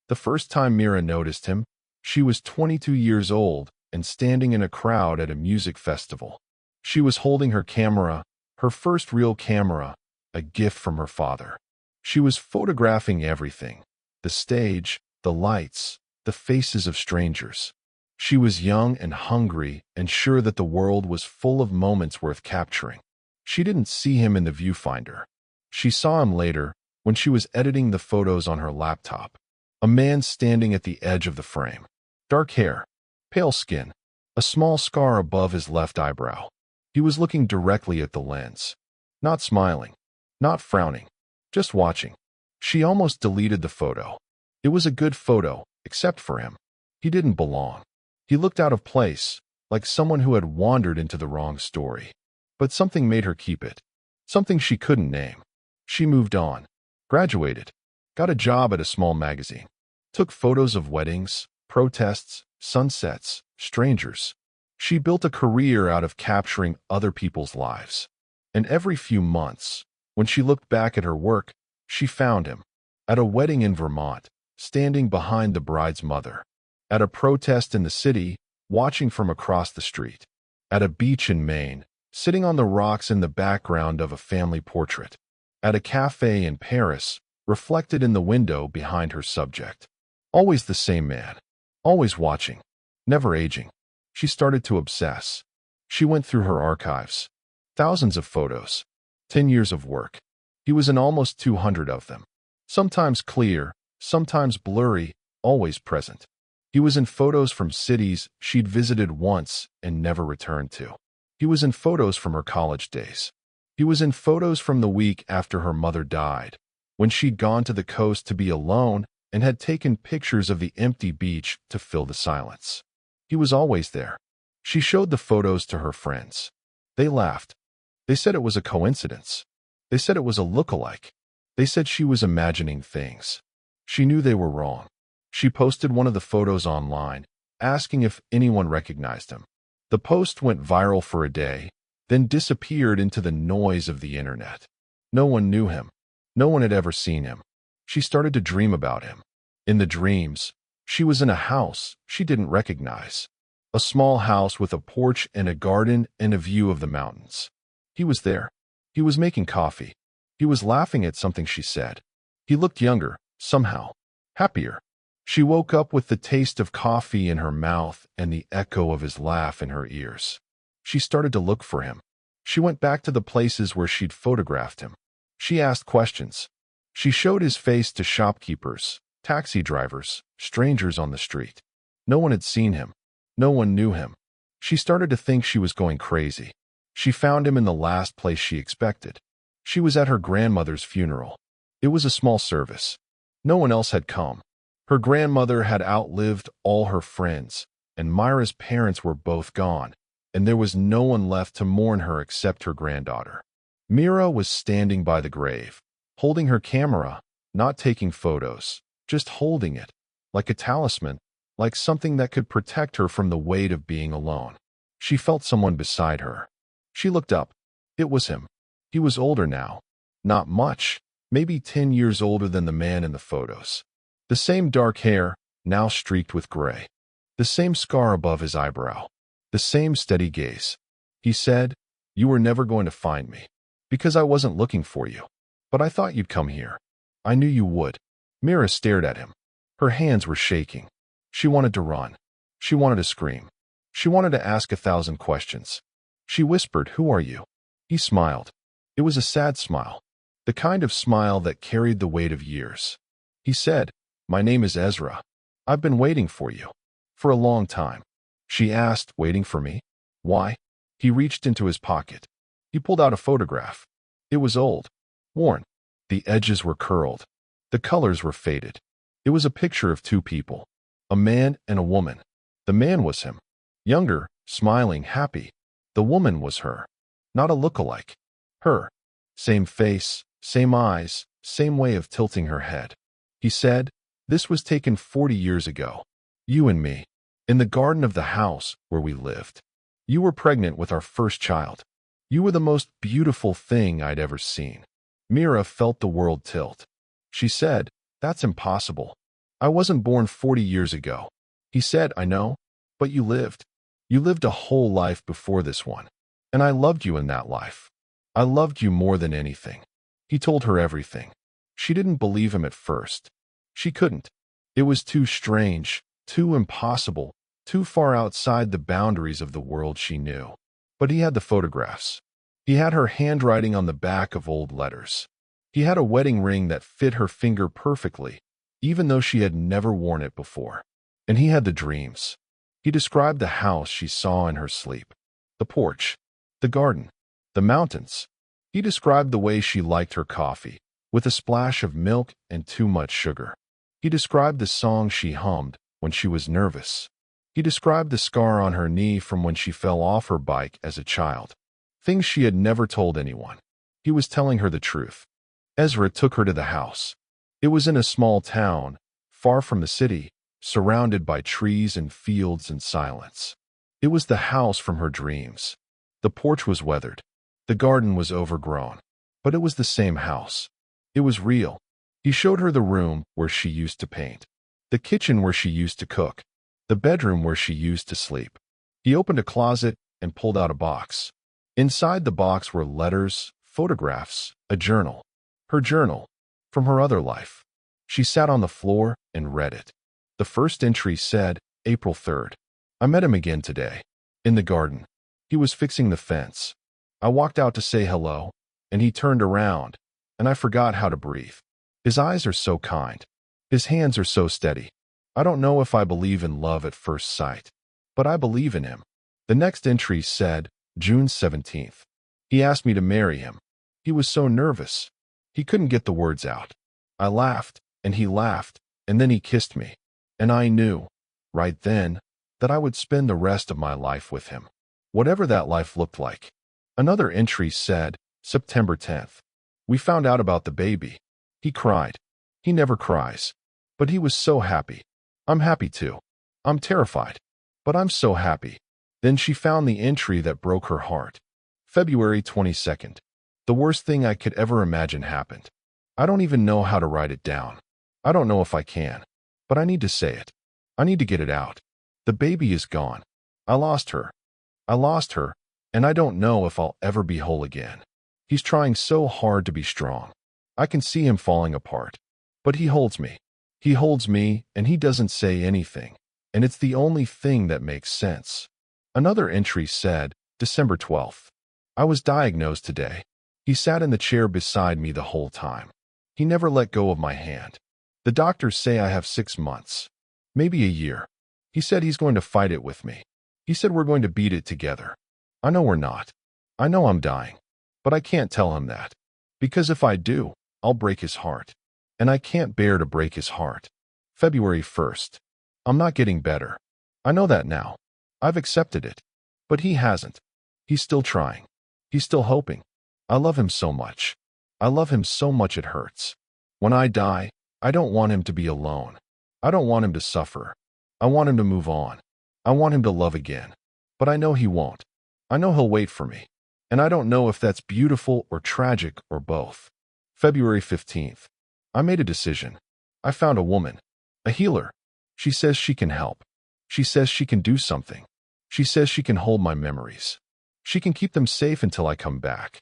The first time Mira noticed him, she was 22 years old and standing in a crowd at a music festival. She was holding her camera, her first real camera, a gift from her father. She was photographing everything: the stage, the lights, the faces of strangers. She was young and hungry and sure that the world was full of moments worth capturing. She didn't see him in the viewfinder. She saw him later when she was editing the photos on her laptop. A man standing at the edge of the frame. Dark hair, pale skin, a small scar above his left eyebrow. He was looking directly at the lens. Not smiling, not frowning, just watching. She almost deleted the photo. It was a good photo, except for him. He didn't belong. He looked out of place, like someone who had wandered into the wrong story. But something made her keep it. Something she couldn't name. She moved on. Graduated. Got a job at a small magazine. Took photos of weddings, protests, sunsets, strangers. She built a career out of capturing other people's lives. And every few months, when she looked back at her work, she found him. At a wedding in Vermont, standing behind the bride's mother. At a protest in the city, watching from across the street. At a beach in Maine, sitting on the rocks in the background of a family portrait. At a cafe in Paris, reflected in the window behind her subject. Always the same man. Always watching. Never aging. She started to obsess. She went through her archives. Thousands of photos. 10 years of work. He was in almost 200 of them. Sometimes clear, sometimes blurry, always present. He was in photos from cities she'd visited once and never returned to. He was in photos from her college days. He was in photos from the week after her mother died, when she'd gone to the coast to be alone and had taken pictures of the empty beach to fill the silence. He was always there. She showed the photos to her friends. They laughed. They said it was a coincidence. They said it was a look-alike. They said she was imagining things. She knew they were wrong. She posted one of the photos online, asking if anyone recognized him. The post went viral for a day, then disappeared into the noise of the internet. No one knew him. No one had ever seen him. She started to dream about him. In the dreams, she was in a house she didn't recognize. A small house with a porch and a garden and a view of the mountains. He was there. He was making coffee. He was laughing at something she said. He looked younger, somehow. Happier. She woke up with the taste of coffee in her mouth and the echo of his laugh in her ears. She started to look for him. She went back to the places where she'd photographed him. She asked questions. She showed his face to shopkeepers, taxi drivers, strangers on the street. No one had seen him. No one knew him. She started to think she was going crazy. She found him in the last place she expected. She was at her grandmother's funeral. It was a small service. No one else had come. Her grandmother had outlived all her friends, and Myra's parents were both gone, and there was no one left to mourn her except her granddaughter. Mira was standing by the grave, holding her camera, not taking photos, just holding it, like a talisman, like something that could protect her from the weight of being alone. She felt someone beside her. She looked up. It was him. He was older now. Not much, maybe 10 years older than the man in the photos. The same dark hair, now streaked with gray. The same scar above his eyebrow. The same steady gaze. He said, "You were never going to find me, because I wasn't looking for you. But I thought you'd come here. I knew you would." Mira stared at him. Her hands were shaking. She wanted to run. She wanted to scream. She wanted to ask 1,000 questions. She whispered, "Who are you?" He smiled. It was a sad smile. The kind of smile that carried the weight of years. He said, "My name is Ezra. I've been waiting for you. For a long time." She asked, "Waiting for me? Why?" He reached into his pocket. He pulled out a photograph. It was old. Worn. The edges were curled. The colors were faded. It was a picture of two people. A man and a woman. The man was him. Younger, smiling, happy. The woman was her. Not a look-alike. Her. Same face, same eyes, same way of tilting her head. He said, "This was taken 40 years ago. You and me. In the garden of the house where we lived. You were pregnant with our first child. You were the most beautiful thing I'd ever seen." Mira felt the world tilt. She said, "That's impossible." I wasn't born 40 years ago. He said, I know, but you lived. You lived a whole life before this one. And I loved you in that life. I loved you more than anything. He told her everything. She didn't believe him at first. She couldn't. It was too strange, too impossible, too far outside the boundaries of the world she knew. But he had the photographs. He had her handwriting on the back of old letters. He had a wedding ring that fit her finger perfectly, even though she had never worn it before. And he had the dreams. He described the house she saw in her sleep, the porch, the garden, the mountains. He described the way she liked her coffee, with a splash of milk and too much sugar. He described the song she hummed when she was nervous. He described the scar on her knee from when she fell off her bike as a child. Things she had never told anyone. He was telling her the truth. Ezra took her to the house. It was in a small town, far from the city, surrounded by trees and fields and silence. It was the house from her dreams. The porch was weathered. The garden was overgrown. But it was the same house. It was real. He showed her the room where she used to paint, the kitchen where she used to cook, the bedroom where she used to sleep. He opened a closet and pulled out a box. Inside the box were letters, photographs, a journal. Her journal, from her other life. She sat on the floor and read it. The first entry said, April 3rd. I met him again today. In the garden. He was fixing the fence. I walked out to say hello, and he turned around, and I forgot how to breathe. His eyes are so kind. His hands are so steady. I don't know if I believe in love at first sight, but I believe in him. The next entry said, June 17th. He asked me to marry him. He was so nervous. He couldn't get the words out. I laughed, and he laughed, and then he kissed me. And I knew, right then, that I would spend the rest of my life with him, whatever that life looked like. Another entry said, September 10th. We found out about the baby. He cried. He never cries. But he was so happy. I'm happy too. I'm terrified. But I'm so happy. Then she found the entry that broke her heart. February 22nd. The worst thing I could ever imagine happened. I don't even know how to write it down. I don't know if I can. But I need to say it. I need to get it out. The baby is gone. I lost her. I lost her, and I don't know if I'll ever be whole again. He's trying so hard to be strong. I can see him falling apart. But he holds me. He holds me, and he doesn't say anything. And it's the only thing that makes sense. Another entry said, December 12th. I was diagnosed today. He sat in the chair beside me the whole time. He never let go of my hand. The doctors say I have 6 months. Maybe a year. He said he's going to fight it with me. He said we're going to beat it together. I know we're not. I know I'm dying. But I can't tell him that. Because if I do, I'll break his heart. And I can't bear to break his heart. February 1st. I'm not getting better. I know that now. I've accepted it. But he hasn't. He's still trying. He's still hoping. I love him so much. I love him so much it hurts. When I die, I don't want him to be alone. I don't want him to suffer. I want him to move on. I want him to love again. But I know he won't. I know he'll wait for me. And I don't know if that's beautiful or tragic or both. February 15th. I made a decision. I found a woman. A healer. She says she can help. She says she can do something. She says she can hold my memories. She can keep them safe until I come back.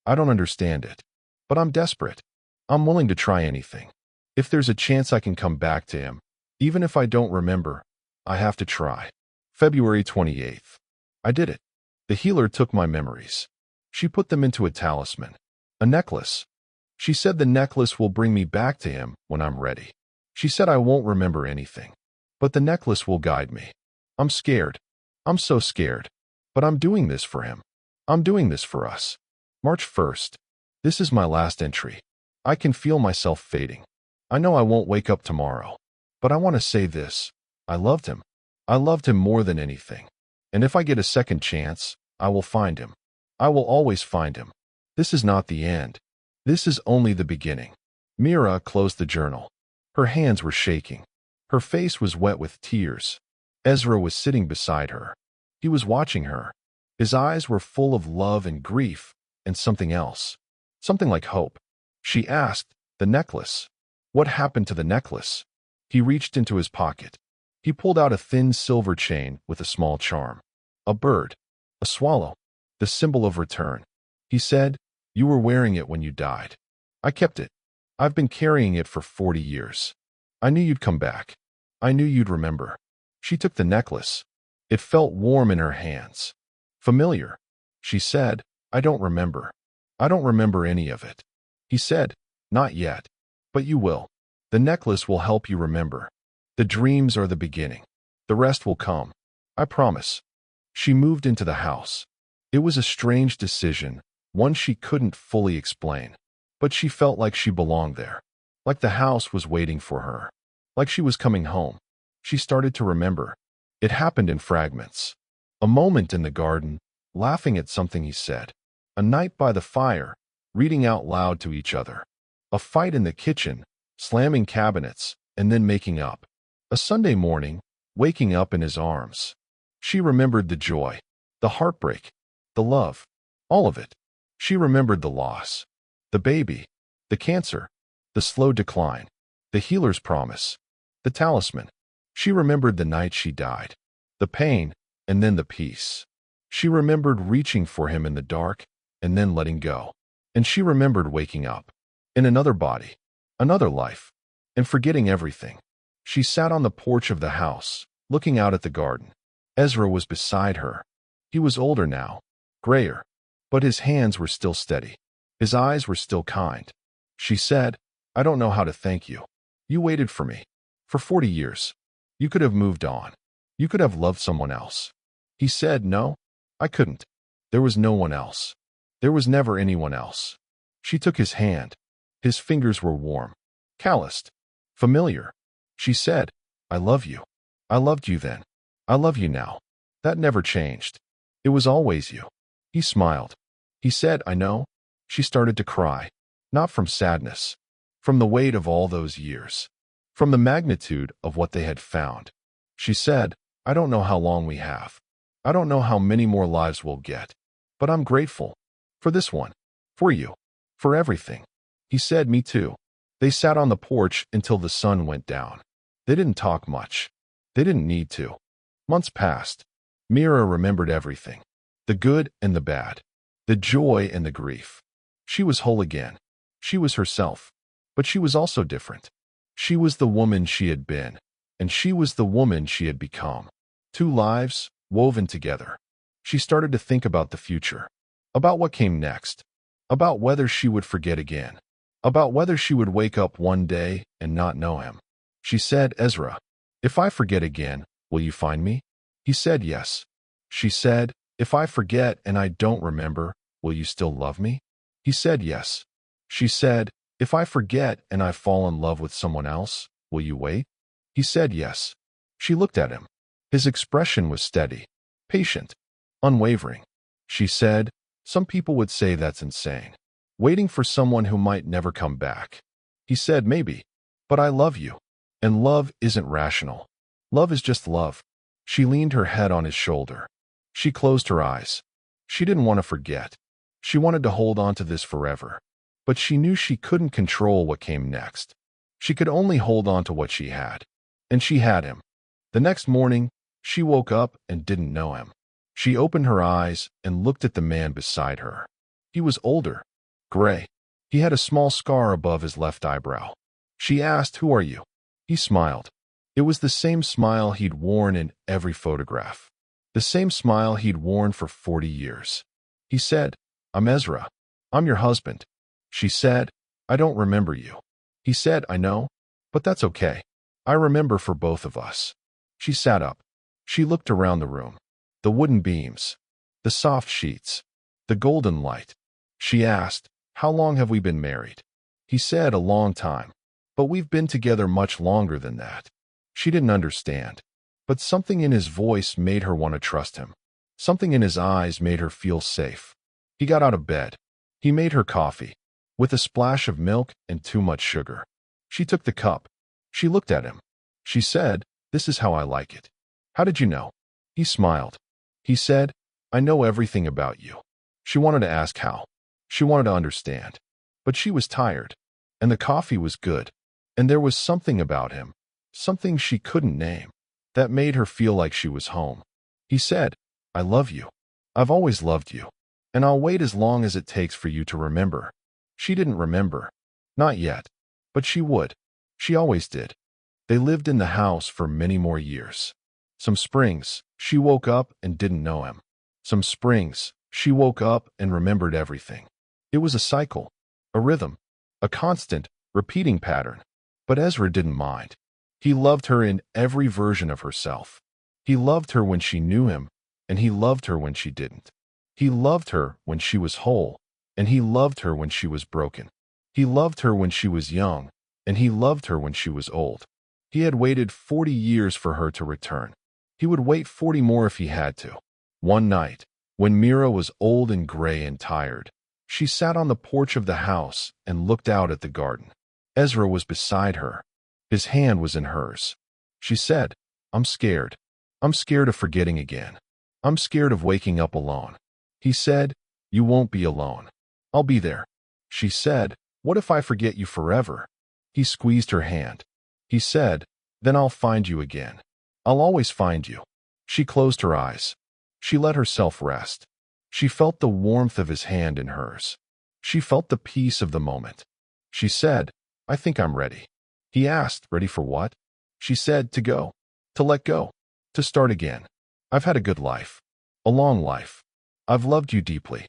I don't understand it. But I'm desperate. I'm willing to try anything. If there's a chance I can come back to him, even if I don't remember, I have to try. February 28th. I did it. The healer took my memories. She put them into a talisman. A necklace. She said the necklace will bring me back to him when I'm ready. She said I won't remember anything. But the necklace will guide me. I'm scared. I'm so scared. But I'm doing this for him. I'm doing this for us. March 1st. This is my last entry. I can feel myself fading. I know I won't wake up tomorrow. But I want to say this. I loved him. I loved him more than anything. And if I get a second chance, I will find him. I will always find him. This is not the end. This is only the beginning. Mira closed the journal. Her hands were shaking. Her face was wet with tears. Ezra was sitting beside her. He was watching her. His eyes were full of love and grief and something else. Something like hope. She asked, the necklace. What happened to the necklace? He reached into his pocket. He pulled out a thin silver chain with a small charm. A bird. A swallow. The symbol of return. He said, "You were wearing it when you died. I kept it. I've been carrying it for 40 years. I knew you'd come back. I knew you'd remember." She took the necklace. It felt warm in her hands. Familiar. She said, "I don't remember. I don't remember any of it." He said, "Not yet. But you will. The necklace will help you remember. The dreams are the beginning. The rest will come. I promise." She moved into the house. It was a strange decision, one she couldn't fully explain. But she felt like she belonged there. Like the house was waiting for her. Like she was coming home. She started to remember. It happened in fragments. A moment in the garden, laughing at something he said. A night by the fire, reading out loud to each other. A fight in the kitchen, slamming cabinets, and then making up. A Sunday morning, waking up in his arms. She remembered the joy, the heartbreak, the love, all of it. She remembered the loss, the baby, the cancer, the slow decline, the healer's promise, the talisman. She remembered the night she died, the pain, and then the peace. She remembered reaching for him in the dark, and then letting go. And she remembered waking up, in another body, another life, and forgetting everything. She sat on the porch of the house, looking out at the garden. Ezra was beside her. He was older now, grayer, but his hands were still steady. His eyes were still kind. She said, "I don't know how to thank you. You waited for me. For 40 years. You could have moved on. You could have loved someone else." He said, "No, I couldn't. There was no one else. There was never anyone else." She took his hand. His fingers were warm, calloused, familiar. She said, "I love you. I loved you then. I love you now. That never changed. It was always you." He smiled. He said, "I know." She started to cry, not from sadness, from the weight of all those years, from the magnitude of what they had found. She said, "I don't know how long we have. I don't know how many more lives we'll get, but I'm grateful. For this one. For you. For everything." He said, "Me too." They sat on the porch until the sun went down. They didn't talk much. They didn't need to. Months passed. Mira remembered everything. The good and the bad. The joy and the grief. She was whole again. She was herself. But she was also different. She was the woman she had been, and she was the woman she had become. Two lives, woven together. She started to think about the future. About what came next. About whether she would forget again. About whether she would wake up one day and not know him. She said, "Ezra, if I forget again, will you find me?" He said yes. She said, "If I forget and I don't remember, will you still love me?" He said yes. She said, "If I forget and I fall in love with someone else, will you wait?" He said yes. She looked at him. His expression was steady, patient, unwavering. She said, "Some people would say that's insane. Waiting for someone who might never come back." He said, "Maybe. But I love you. And love isn't rational. Love is just love." She leaned her head on his shoulder. She closed her eyes. She didn't want to forget. She wanted to hold on to this forever. But she knew she couldn't control what came next. She could only hold on to what she had. And she had him. The next morning, she woke up and didn't know him. She opened her eyes and looked at the man beside her. He was older, gray. He had a small scar above his left eyebrow. She asked, "Who are you?" He smiled. It was the same smile he'd worn in every photograph. The same smile he'd worn for 40 years. He said, "I'm Ezra. I'm your husband." She said, "I don't remember you." He said, "I know. But that's okay. I remember for both of us." She sat up. She looked around the room. The wooden beams. The soft sheets. The golden light. She asked, "How long have we been married?" He said, "A long time. But we've been together much longer than that." She didn't understand. But something in his voice made her want to trust him. Something in his eyes made her feel safe. He got out of bed. He made her coffee, with a splash of milk and too much sugar. She took the cup. She looked at him. She said, "This is how I like it." "How did you know?" He smiled. He said, "I know everything about you." She wanted to ask how. She wanted to understand. But she was tired. And the coffee was good. And there was something about him. something she couldn't name, that made her feel like she was home. He said, I love you. I've always loved you. And I'll wait as long as it takes for you to remember. She didn't remember. Not yet. But she would. She always did. They lived in the house for many more years. Some springs, she woke up and didn't know him. Some springs, she woke up and remembered everything. It was a cycle, a rhythm, a constant, repeating pattern. But Ezra didn't mind. He loved her in every version of herself. He loved her when she knew him, and he loved her when she didn't. He loved her when she was whole, and he loved her when she was broken. He loved her when she was young, and he loved her when she was old. He had waited 40 years for her to return. He would wait 40 more if he had to. One night, when Mira was old and gray and tired, she sat on the porch of the house and looked out at the garden. Ezra was beside her. His hand was in hers. She said, I'm scared. I'm scared of forgetting again. I'm scared of waking up alone. He said, you won't be alone. I'll be there. She said, what if I forget you forever? He squeezed her hand. He said, then I'll find you again. I'll always find you. She closed her eyes. She let herself rest. She felt the warmth of his hand in hers. She felt the peace of the moment. She said, I think I'm ready. He asked, ready for what? She said, to go. To let go. To start again. I've had a good life. A long life. I've loved you deeply.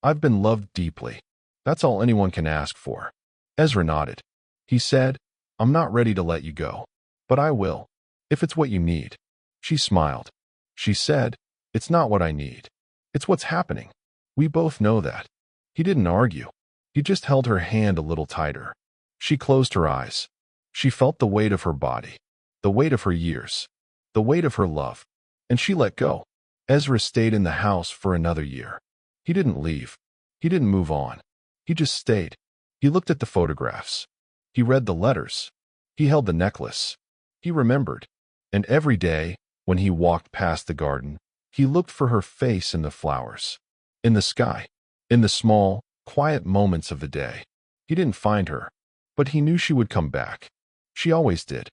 I've been loved deeply. That's all anyone can ask for. Ezra nodded. He said, I'm not ready to let you go. But I will. If it's what you need. She smiled. She said, it's not what I need. It's what's happening. We both know that. He didn't argue. He just held her hand a little tighter. She closed her eyes. She felt the weight of her body. The weight of her years. The weight of her love. And she let go. Ezra stayed in the house for another year. He didn't leave. He didn't move on. He just stayed. He looked at the photographs. He read the letters. He held the necklace. He remembered. And every day, when he walked past the garden, he looked for her face in the flowers, in the sky, in the small, quiet moments of the day. He didn't find her, but he knew she would come back. She always did.